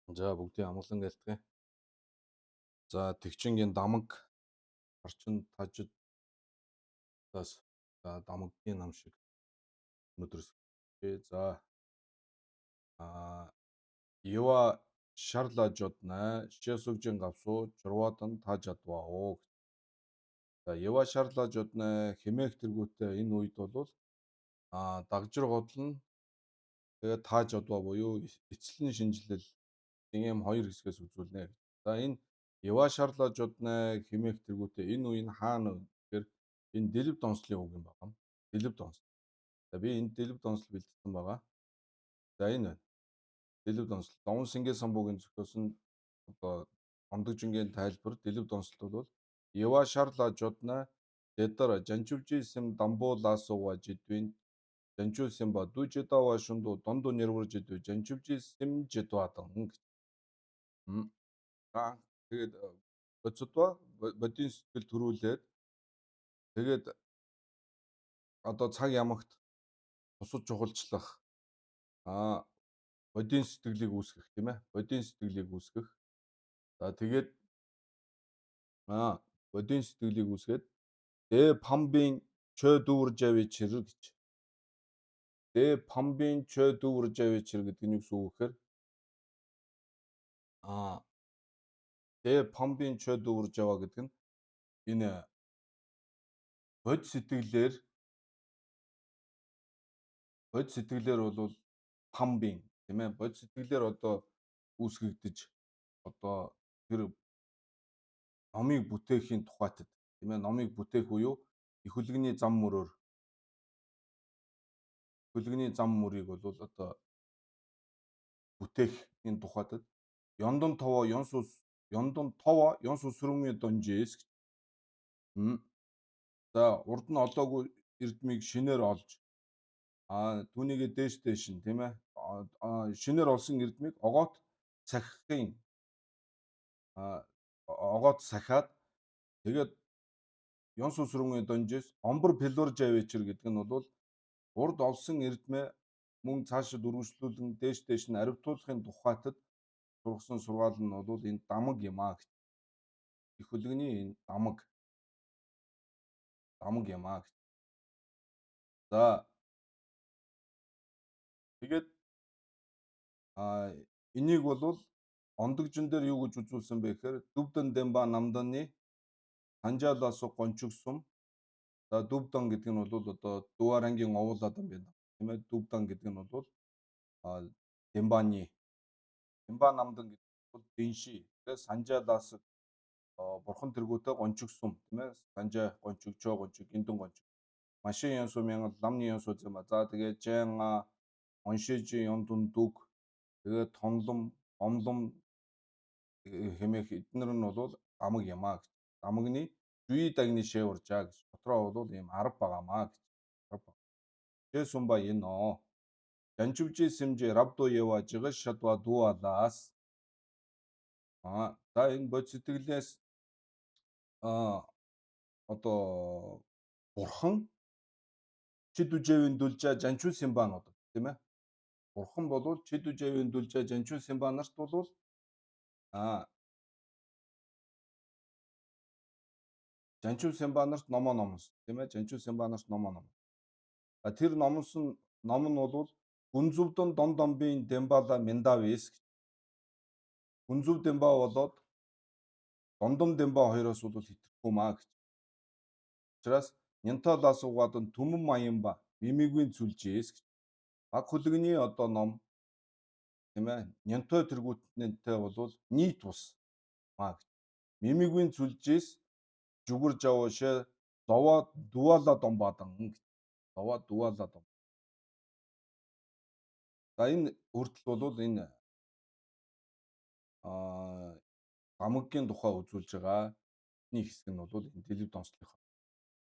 За бүгдийн амгалан гэлтгэе. За тэгчингийн дамаг арчин тажидаас за дамаггийн нам шиг өнөөдрөөс. За Ева шарла жодна шэсүгжин гавсуу журвадан таж адваа. За Ева шарла жодна хэмээх тэргүүтээ энэ үед бол дагжир гол нь тэгээ тааж адваа буюу эцлэн шинжилэл ийм хоёр хэсгээс үзүүлнэ. За энэ Ева шарла жодна хэмээх тэргүүтээ энэ үе нь хаана гэхээр энэ дэлб донслын үг юм байна. Дэлб донслол. За би энэ дэлб донслол бэлдсэн байгаа. За энэ байна. Дэлб донслол. Довн Сингээ самбуугийн зохиосон одоо ондогжингийн тайлбар дэлб донслол бол Ева шарла жодна дэдэр жанчувжи сэм дамбуулаасууга жидвин жанчуу сэмба дужидава шунду донду нэрвэр жидвэ жанчувжи сэм жидвадан. Тэгээд боцодоо бодийн сэтгэл төрүүлээд тэгээд одоо цаг ямагт бусад чухалчлах бодийн сэтгэлийг үүсгэх тийм ээ. Бодийн сэтгэлийг үүсгэх. За тэгээд бодийн сэтгэлийг үүсгээд дэ памбин чö дүүржави чир гэж. Дэ памбин чö дүүржави чир гэдэг нь юу гэсэн үг гэхээр дэ памбин чö дүүржава гэдэг нь энэ бод сэтгэлээр бол памбин тийм ээ. Бод сэтгэлээр одоо үүсгэгдэж одоо тэр номыг бүтээхийн тухайтад тийм ээ. Номыг бүтээх буюу их хөлгөний зам мөрийг бол одоо бүтээхийн тухайтад ёндон това ёнс сүрмийн донжээс. За урд нь олоогүй эрдмийг шинээр олж түүнийгээ дээш нь тийм ээ. Шинээр олсон эрдмийг огоот сахиад тэгээд ёнс сүрмийн донжээс омбор пелоржавичэр гэдэг нь бол урд олсон эрдмээ мөн цаашид үргэлжлүүлэн дээш нь аривтуулахын тухайтад сургасан сургаал нь бол энэ дамаг юм аа гэж. Их хөлгөний энэ дамаг юм аа гэж. За тэгээд энийг бол ондогжин дээр юу гэж үзүүлсэн бэ гэхээр дүвдэн дэмба намданы санжаалаас гончгсум. За дүвдан гэдэг нь бол одоо Дуварангийн овуулаад юм байна. Тийм ээ. Дүвдан гэдэг нь бол Дэмба намдан гэдэг бол дэнши. Тэгээд санжаалаас бурхан тэргүүтээ гончгсум тийм ээ. Санжаа гончиг, чоо гончиг, гиндэн гончиг. Машин янсуу мянгал ламны янсуу зэма. За тэгээд жаанга оншиж ёндун дүг тэгээд тонлом, омлом хэмээх эднэр нь бол дамаг юм аа гэж. Дамагны жуи дагны шэвэржаа гэж. Дотроо бол ийм арга байгаамаа гэж. Жэсумба энэ жанчувжи сэмжи рабдо ева жигэж шатва дуалаас. За энэ бод сэтгэлээс одоо бурхан чид үжэвийн дүлжа жанчуу симбанууд тийм ээ. Бурхан болвол чид үжэвийн дүлжа жанчуу симбанарт бол жанчуу симбанарт номоо номс тийм ээ. Жанчуу симбанарт номоо ном. Тэр ном нь бол гүнзүвдэн дондомбын дэмбала мендавис. Гүнзүв дэмба болоод дондом дэмба хоёроос бол хитрхгүй маа гэж. Учраас нянталаас угаадан түмэн маянба мимигийн зүлжээс гэж. Баг хөлгөний одоо ном тийм ээ. Нянтой тэргүүтнэнтэй бол нийт ус маа гэж. Мимигийн зүлжээс жүгүрж аваашаа лова дуала домбадан гэж. Лова дуала дом. За энэ хүртэл бол энэ дамаггийн тухай үзүүлж байгаа. Нэг хэсэг нь бол энэ дэлб донслолынхаа